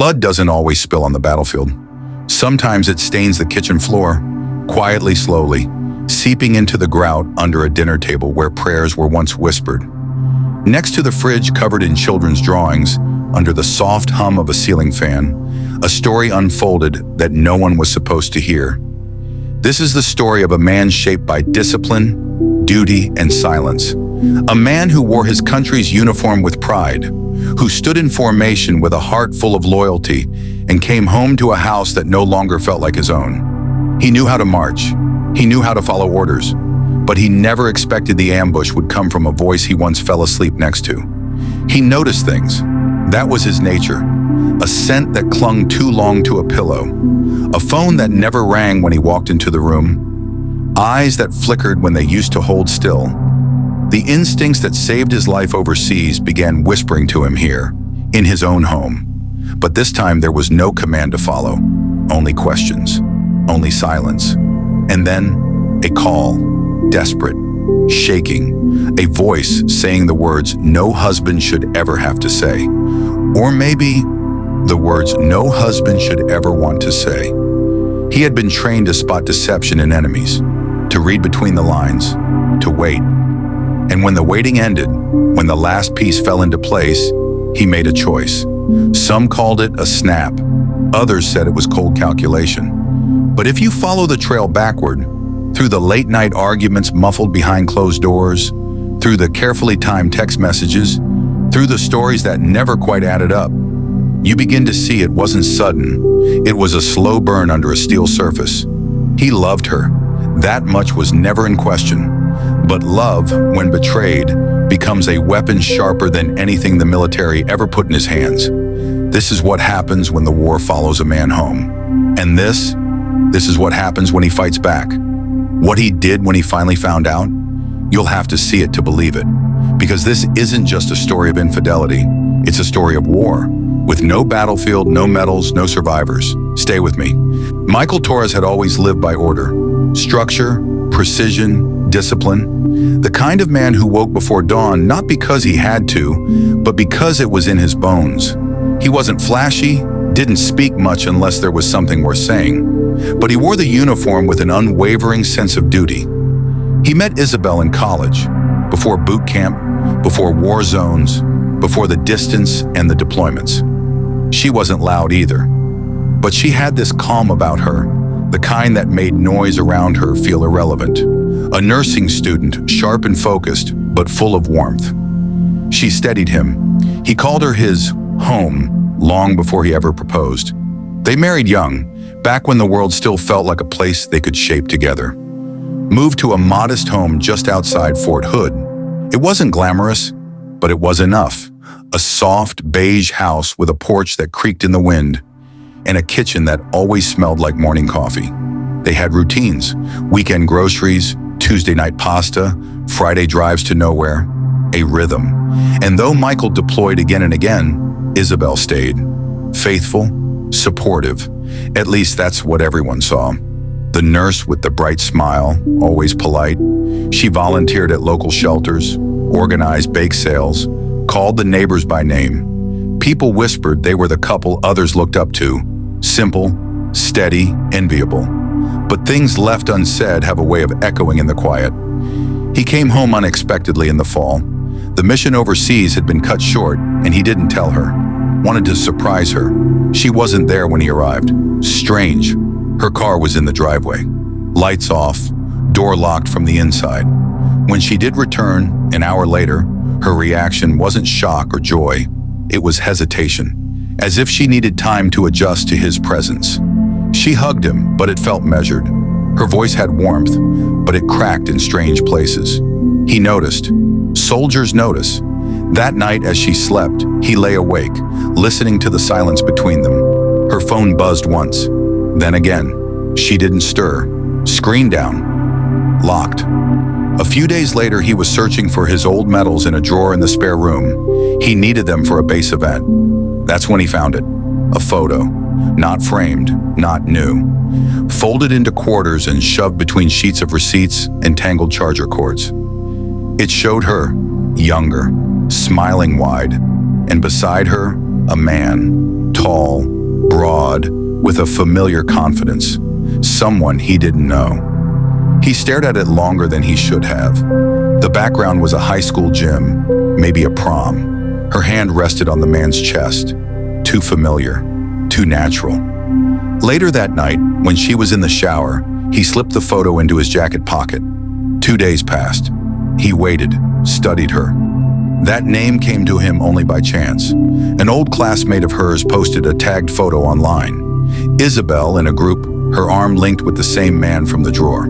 Blood doesn't always spill on the battlefield. Sometimes it stains the kitchen floor, quietly, slowly, seeping into the grout under a dinner table where prayers were once whispered. Next to the fridge covered in children's drawings, under the soft hum of a ceiling fan, a story unfolded that no one was supposed to hear. This is the story of a man shaped by discipline, duty, and silence. A man who wore his country's uniform with pride, who stood in formation with a heart full of loyalty and came home to a house that no longer felt like his own. He knew how to march. He knew how to follow orders, but he never expected the ambush would come from a voice he once fell asleep next to. He noticed things. That was his nature. A scent that clung too long to a pillow. A phone that never rang when he walked into the room. Eyes that flickered when they used to hold still. The instincts that saved his life overseas began whispering to him here, in his own home. But this time there was no command to follow. Only questions. Only silence. And then, a call. Desperate. Shaking. A voice saying the words no husband should ever have to say. Or maybe the words no husband should ever want to say. He had been trained to spot deception in enemies, to read between the lines, to wait. And when the waiting ended, when the last piece fell into place, he made a choice. Some called it a snap. Others said it was cold calculation. But if you follow the trail backward, through the late-night arguments muffled behind closed doors, through the carefully timed text messages, through the stories that never quite added up, you begin to see it wasn't sudden. It was a slow burn under a steel surface. He loved her. That much was never in question. But love, when betrayed, becomes a weapon sharper than anything the military ever put in his hands. This is what happens when the war follows a man home. And this is what happens when he fights back. What he did when he finally found out, you'll have to see it to believe it. Because this isn't just a story of infidelity, it's a story of war. With no battlefield, no medals, no survivors. Stay with me. Michael Torres had always lived by order. Structure, precision, discipline. The kind of man who woke before dawn not because he had to, but because it was in his bones. He wasn't flashy, didn't speak much unless there was something worth saying. But he wore the uniform with an unwavering sense of duty. He met Isabel in college, before boot camp, before war zones, before the distance and the deployments. She wasn't loud either, but she had this calm about her, the kind that made noise around her feel irrelevant. A nursing student, sharp and focused, but full of warmth. She steadied him. He called her his home long before he ever proposed. They married young, back when the world still felt like a place they could shape together. Moved to a modest home just outside Fort Hood. It wasn't glamorous, but it was enough. A soft, beige house with a porch that creaked in the wind, and a kitchen that always smelled like morning coffee. They had routines, weekend groceries, Tuesday night pasta, Friday drives to nowhere, a rhythm. And though Michael deployed again and again, Isabel stayed. Faithful, supportive. At least that's what everyone saw. The nurse with the bright smile, always polite. She volunteered at local shelters, organized bake sales, called the neighbors by name. People whispered they were the couple others looked up to. Simple, steady, enviable. But things left unsaid have a way of echoing in the quiet. He came home unexpectedly in the fall. The mission overseas had been cut short, and he didn't tell her. Wanted to surprise her. She wasn't there when he arrived. Strange. Her car was in the driveway. Lights off, door locked from the inside. When she did return, an hour later, her reaction wasn't shock or joy. It was hesitation, as if she needed time to adjust to his presence. She hugged him, but it felt measured. Her voice had warmth, but it cracked in strange places. He noticed. Soldiers notice. That night as she slept, he lay awake, listening to the silence between them. Her phone buzzed once, then again. She didn't stir. Screen down. Locked. A few days later, he was searching for his old medals in a drawer in the spare room. He needed them for a base event. That's when he found it. A photo. Not framed, not new. Folded into quarters and shoved between sheets of receipts and tangled charger cords. It showed her, younger, smiling wide, and beside her, a man, Tall, broad, with a familiar confidence. Someone he didn't know. He stared at it longer than he should have. The background was a high school gym, maybe a prom. Her hand rested on the man's chest. Too familiar, too natural. Later that night, when she was in the shower, he slipped the photo into his jacket pocket. 2 days passed. He waited, studied her. That name came to him only by chance. An old classmate of hers posted a tagged photo online. Isabel in a group, her arm linked with the same man from the drawer.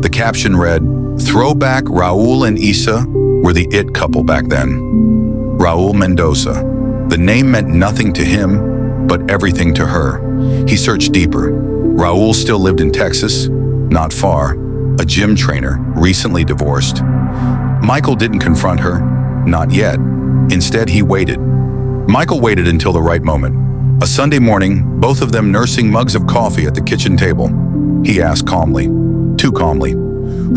The caption read, "Throwback Raul and Isa were the it couple back then." Raul Mendoza. The name meant nothing to him, but everything to her. He searched deeper. Raul still lived in Texas, not far, a gym trainer, recently divorced. Michael didn't confront her, not yet. Instead, he waited. Michael waited until the right moment. A Sunday morning, both of them nursing mugs of coffee at the kitchen table. He asked calmly, too calmly,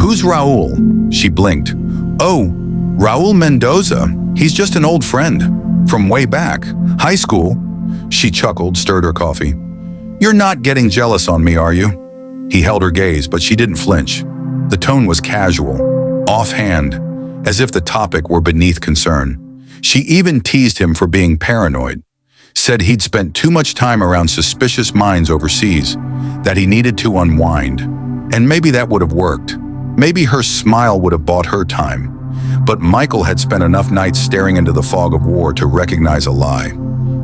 "Who's Raul?" She blinked. "Oh, Raul Mendoza. He's just an old friend. From way back. High school." She chuckled, stirred her coffee. "You're not getting jealous on me, are you?" He held her gaze, but she didn't flinch. The tone was casual, offhand, as if the topic were beneath concern. She even teased him for being paranoid, said he'd spent too much time around suspicious minds overseas, that he needed to unwind. And maybe that would have worked. Maybe her smile would have bought her time. But Michael had spent enough nights staring into the fog of war to recognize a lie.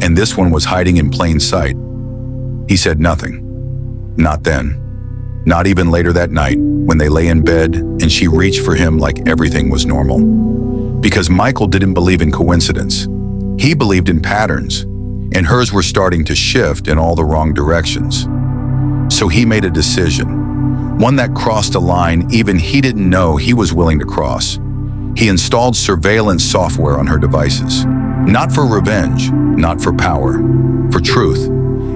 And this one was hiding in plain sight. He said nothing. Not then. Not even later that night, when they lay in bed and she reached for him like everything was normal. Because Michael didn't believe in coincidence. He believed in patterns, and hers were starting to shift in all the wrong directions. So he made a decision, one that crossed a line even he didn't know he was willing to cross. He installed surveillance software on her devices. Not for revenge, not for power, for truth.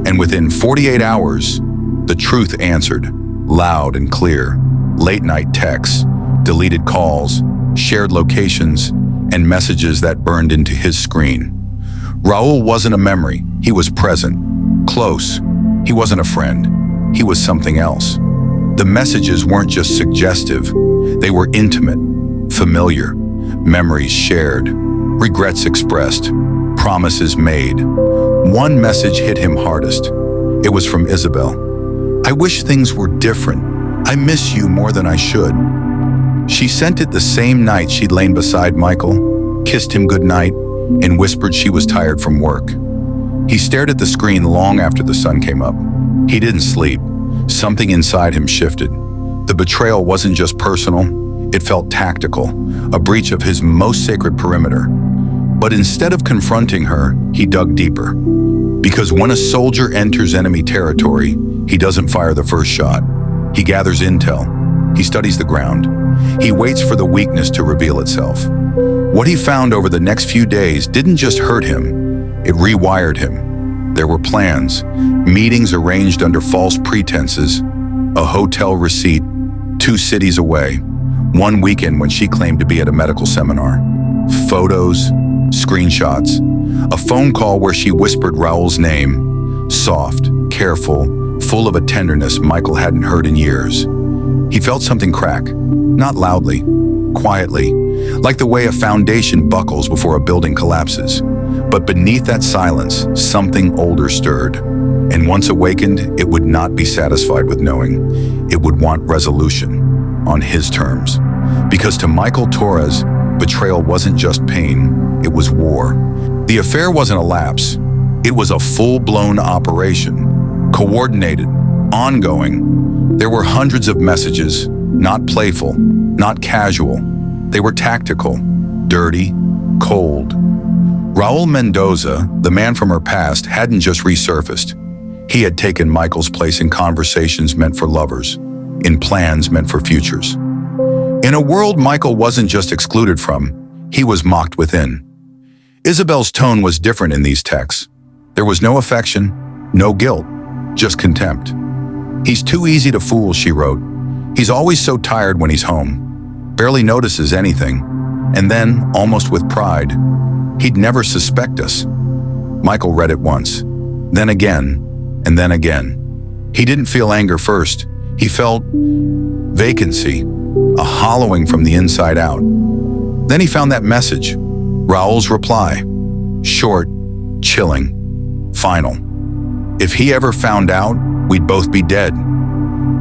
And within 48 hours, the truth answered, loud and clear. Late-night texts, deleted calls, shared locations, and messages that burned into his screen. Raul wasn't a memory, he was present, close. He wasn't a friend, he was something else. The messages weren't just suggestive, they were intimate, familiar, memories shared, regrets expressed, promises made. One message hit him hardest. It was from Isabel. "I wish things were different. I miss you more than I should." She sent it the same night she'd lain beside Michael, kissed him goodnight, and whispered she was tired from work. He stared at the screen long after the sun came up. He didn't sleep. Something inside him shifted. The betrayal wasn't just personal, it felt tactical, a breach of his most sacred perimeter. But instead of confronting her, he dug deeper. Because when a soldier enters enemy territory, he doesn't fire the first shot. He gathers intel. He studies the ground. He waits for the weakness to reveal itself. What he found over the next few days didn't just hurt him, it rewired him. There were plans, meetings arranged under false pretenses, a hotel receipt, 2 cities away, one weekend when she claimed to be at a medical seminar. Photos, screenshots, a phone call where she whispered Raul's name, soft, careful, full of a tenderness Michael hadn't heard in years. He felt something crack, not loudly, quietly, like the way a foundation buckles before a building collapses. But beneath that silence, something older stirred. And once awakened, it would not be satisfied with knowing. It would want resolution, on his terms. Because to Michael Torres, betrayal wasn't just pain, it was war. The affair wasn't a lapse, it was a full-blown operation. Coordinated, ongoing. There were hundreds of messages, not playful, not casual. They were tactical, dirty, cold. Raul Mendoza, the man from her past, hadn't just resurfaced. He had taken Michael's place in conversations meant for lovers, in plans meant for futures. In a world Michael wasn't just excluded from, he was mocked within. Isabel's tone was different in these texts. There was no affection, no guilt, just contempt. "He's too easy to fool," she wrote. "He's always so tired when he's home. Barely notices anything. And then, almost with pride, he'd never suspect us." Michael read it once. Then again, and then again. He didn't feel anger first. He felt vacancy, a hollowing from the inside out. Then he found that message, Raul's reply. Short, chilling, final. If he ever found out, we'd both be dead.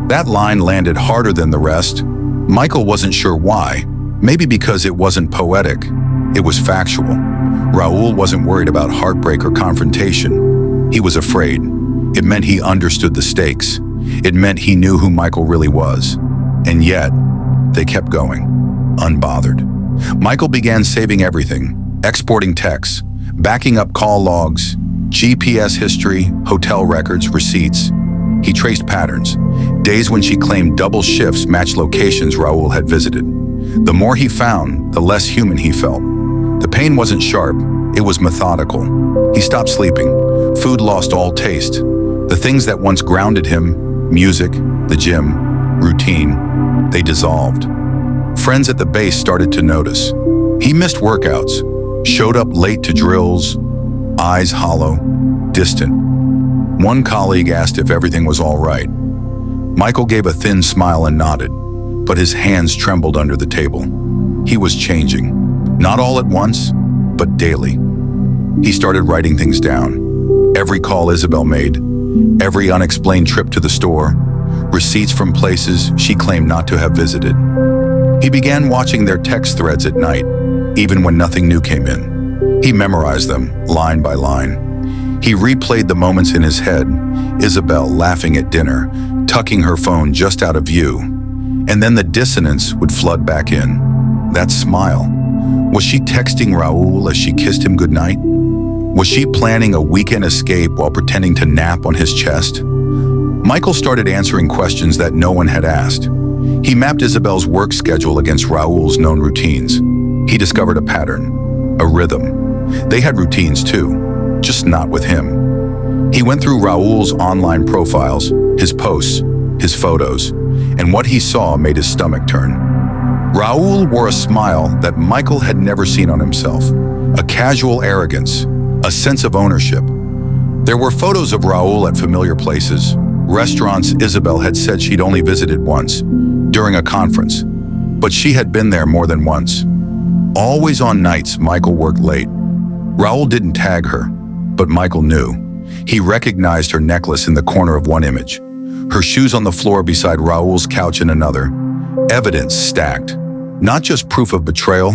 That line landed harder than the rest. Michael wasn't sure why. Maybe because it wasn't poetic. It was factual. Raul wasn't worried about heartbreak or confrontation. He was afraid. It meant he understood the stakes. It meant he knew who Michael really was. And yet, they kept going, unbothered. Michael began saving everything, exporting texts, backing up call logs, GPS history, hotel records, receipts. He traced patterns. Days when she claimed double shifts matched locations Raul had visited. The more he found, the less human he felt. The pain wasn't sharp, it was methodical. He stopped sleeping. Food lost all taste. The things that once grounded him, music, the gym, routine, they dissolved. Friends at the base started to notice. He missed workouts, showed up late to drills, eyes hollow, distant. One colleague asked if everything was all right. Michael gave a thin smile and nodded, but his hands trembled under the table. He was changing, not all at once, but daily. He started writing things down. Every call Isabel made, every unexplained trip to the store, receipts from places she claimed not to have visited. He began watching their text threads at night, even when nothing new came in. He memorized them, line by line. He replayed the moments in his head, Isabel laughing at dinner, tucking her phone just out of view, and then the dissonance would flood back in. That smile. Was she texting Raul as she kissed him goodnight? Was she planning a weekend escape while pretending to nap on his chest? Michael started answering questions that no one had asked. He mapped Isabel's work schedule against Raul's known routines. He discovered a pattern, a rhythm. They had routines too, just not with him. He went through Raul's online profiles, his posts, his photos, and what he saw made his stomach turn. Raul wore a smile that Michael had never seen on himself, a casual arrogance, a sense of ownership. There were photos of Raul at familiar places, restaurants Isabel had said she'd only visited once, during a conference, but she had been there more than once. Always on nights Michael worked late. Raul didn't tag her, but Michael knew. He recognized her necklace in the corner of one image, her shoes on the floor beside Raul's couch in another. Evidence stacked, not just proof of betrayal,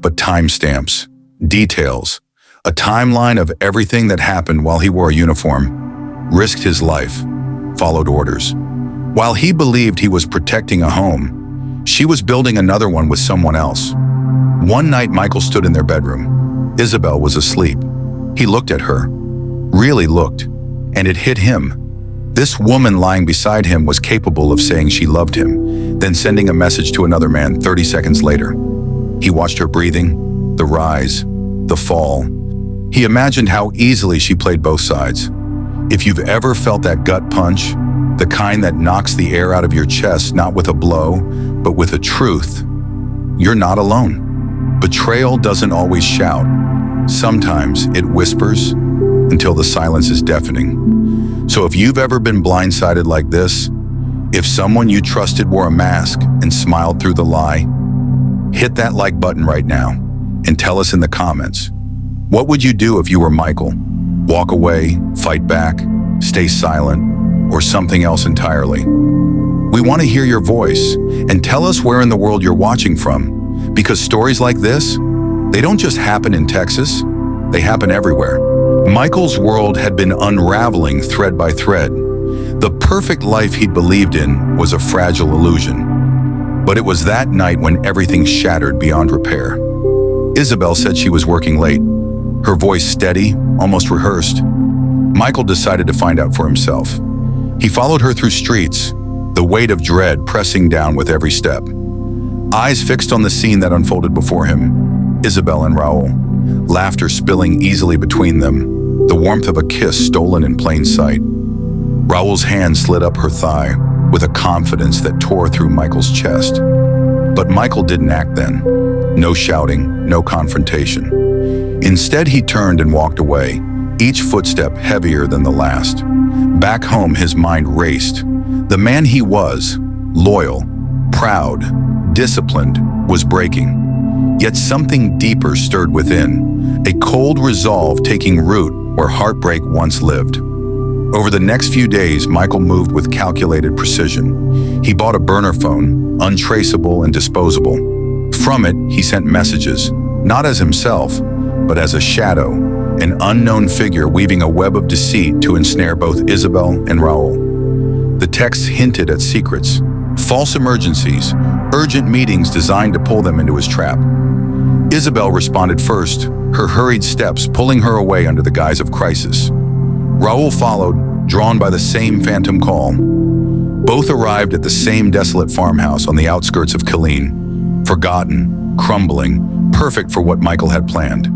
but timestamps, details, a timeline of everything that happened while he wore a uniform, risked his life, followed orders. While he believed he was protecting a home, she was building another one with someone else. One night Michael stood in their bedroom. Isabel was asleep. He looked at her, really looked, and it hit him. This woman lying beside him was capable of saying she loved him, then sending a message to another man 30 seconds later. He watched her breathing, the rise, the fall. He imagined how easily she played both sides. If you've ever felt that gut punch, the kind that knocks the air out of your chest not with a blow, but with a truth, you're not alone. Betrayal doesn't always shout. Sometimes it whispers until the silence is deafening. So if you've ever been blindsided like this, if someone you trusted wore a mask and smiled through the lie, hit that like button right now and tell us in the comments. What would you do if you were Michael? Walk away, fight back, stay silent, or something else entirely? We want to hear your voice and tell us where in the world you're watching from, because stories like this, they don't just happen in Texas, they happen everywhere. Michael's world had been unraveling thread by thread. The perfect life he'd believed in was a fragile illusion. But it was that night when everything shattered beyond repair. Isabel said she was working late, her voice steady, almost rehearsed. Michael decided to find out for himself. He followed her through streets, the weight of dread pressing down with every step. Eyes fixed on the scene that unfolded before him, Isabel and Raul, laughter spilling easily between them, the warmth of a kiss stolen in plain sight. Raul's hand slid up her thigh with a confidence that tore through Michael's chest. But Michael didn't act then. No shouting, no confrontation. Instead, he turned and walked away, each footstep heavier than the last. Back home, his mind raced. The man he was, loyal, proud, disciplined, was breaking. Yet something deeper stirred within, a cold resolve taking root where heartbreak once lived. Over the next few days, Michael moved with calculated precision. He bought a burner phone, untraceable and disposable. From it, he sent messages, not as himself, but as a shadow, an unknown figure weaving a web of deceit to ensnare both Isabel and Raul. The texts hinted at secrets, false emergencies, urgent meetings designed to pull them into his trap. Isabel responded first, her hurried steps pulling her away under the guise of crisis. Raul followed, drawn by the same phantom call. Both arrived at the same desolate farmhouse on the outskirts of Killeen, forgotten, crumbling, perfect for what Michael had planned.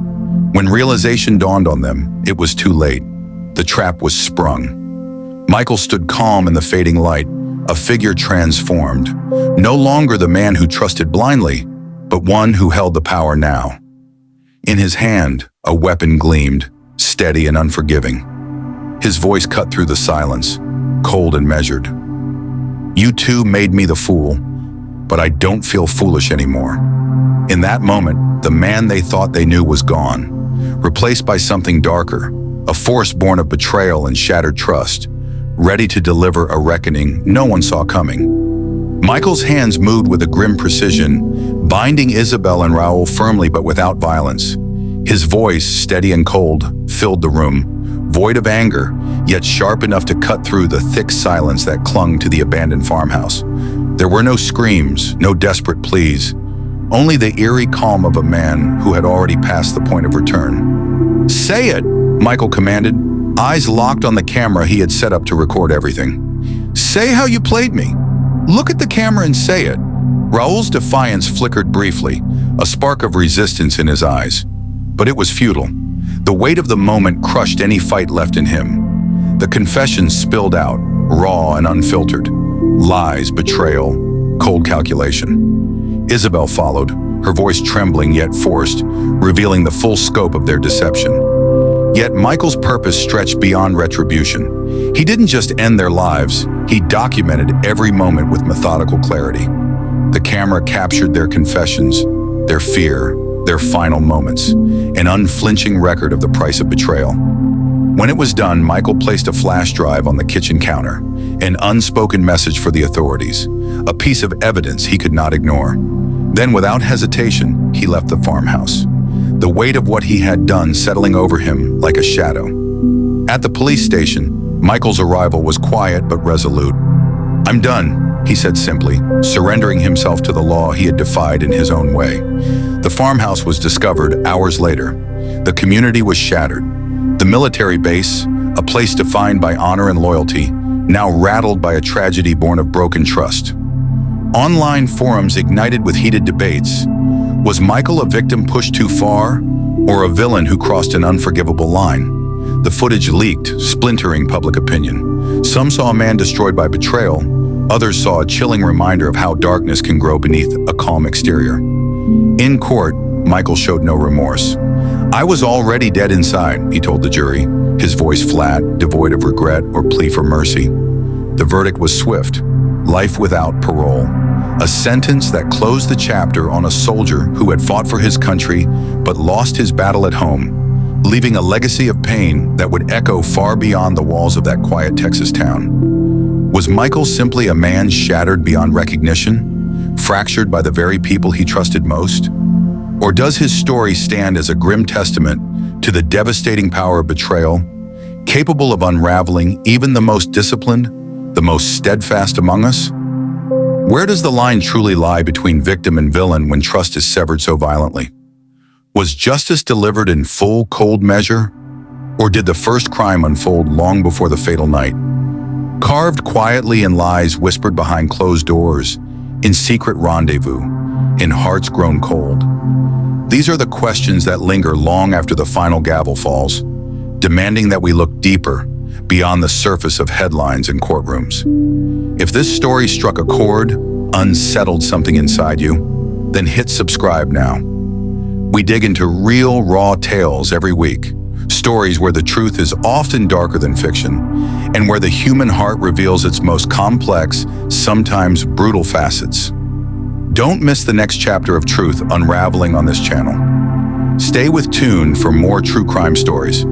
When realization dawned on them, it was too late. The trap was sprung. Michael stood calm in the fading light, a figure transformed. No longer the man who trusted blindly, but one who held the power now. In his hand, a weapon gleamed, steady and unforgiving. His voice cut through the silence, cold and measured. "You two made me the fool, but I don't feel foolish anymore." In that moment, the man they thought they knew was gone, replaced by something darker, a force born of betrayal and shattered trust, ready to deliver a reckoning no one saw coming. Michael's hands moved with a grim precision, binding Isabel and Raul firmly but without violence. His voice, steady and cold, filled the room, void of anger, yet sharp enough to cut through the thick silence that clung to the abandoned farmhouse. There were no screams, no desperate pleas, only the eerie calm of a man who had already passed the point of return. "Say it," Michael commanded, eyes locked on the camera he had set up to record everything. "Say how you played me. Look at the camera and say it." Raul's defiance flickered briefly, a spark of resistance in his eyes. But it was futile. The weight of the moment crushed any fight left in him. The confession spilled out, raw and unfiltered. Lies, betrayal, cold calculation. Isabel followed, her voice trembling yet forced, revealing the full scope of their deception. Yet Michael's purpose stretched beyond retribution. He didn't just end their lives, he documented every moment with methodical clarity. The camera captured their confessions, their fear, their final moments, an unflinching record of the price of betrayal. When it was done, Michael placed a flash drive on the kitchen counter, an unspoken message for the authorities, a piece of evidence he could not ignore. Then, without hesitation, he left the farmhouse, the weight of what he had done settling over him like a shadow. At the police station, Michael's arrival was quiet but resolute. "I'm done," he said simply, surrendering himself to the law he had defied in his own way. The farmhouse was discovered hours later. The community was shattered. The military base, a place defined by honor and loyalty, now rattled by a tragedy born of broken trust. Online forums ignited with heated debates. Was Michael a victim pushed too far, or a villain who crossed an unforgivable line? The footage leaked, splintering public opinion. Some saw a man destroyed by betrayal. Others saw a chilling reminder of how darkness can grow beneath a calm exterior. In court, Michael showed no remorse. "I was already dead inside," he told the jury, his voice flat, devoid of regret or plea for mercy. The verdict was swift: life without parole. A sentence that closed the chapter on a soldier who had fought for his country but lost his battle at home, leaving a legacy of pain that would echo far beyond the walls of that quiet Texas town. Was Michael simply a man shattered beyond recognition, fractured by the very people he trusted most? Or does his story stand as a grim testament to the devastating power of betrayal, capable of unraveling even the most disciplined, the most steadfast among us? Where does the line truly lie between victim and villain when trust is severed so violently? Was justice delivered in full, cold measure? Or did the first crime unfold long before the fatal night? Carved quietly in lies whispered behind closed doors, in secret rendezvous, in hearts grown cold. These are the questions that linger long after the final gavel falls, demanding that we look deeper, beyond the surface of headlines and courtrooms. If this story struck a chord, unsettled something inside you, then hit subscribe now. We dig into real, raw tales every week. Stories where the truth is often darker than fiction, and where the human heart reveals its most complex, sometimes brutal facets. Don't miss the next chapter of truth unraveling on this channel. Stay with Tune for more true crime stories.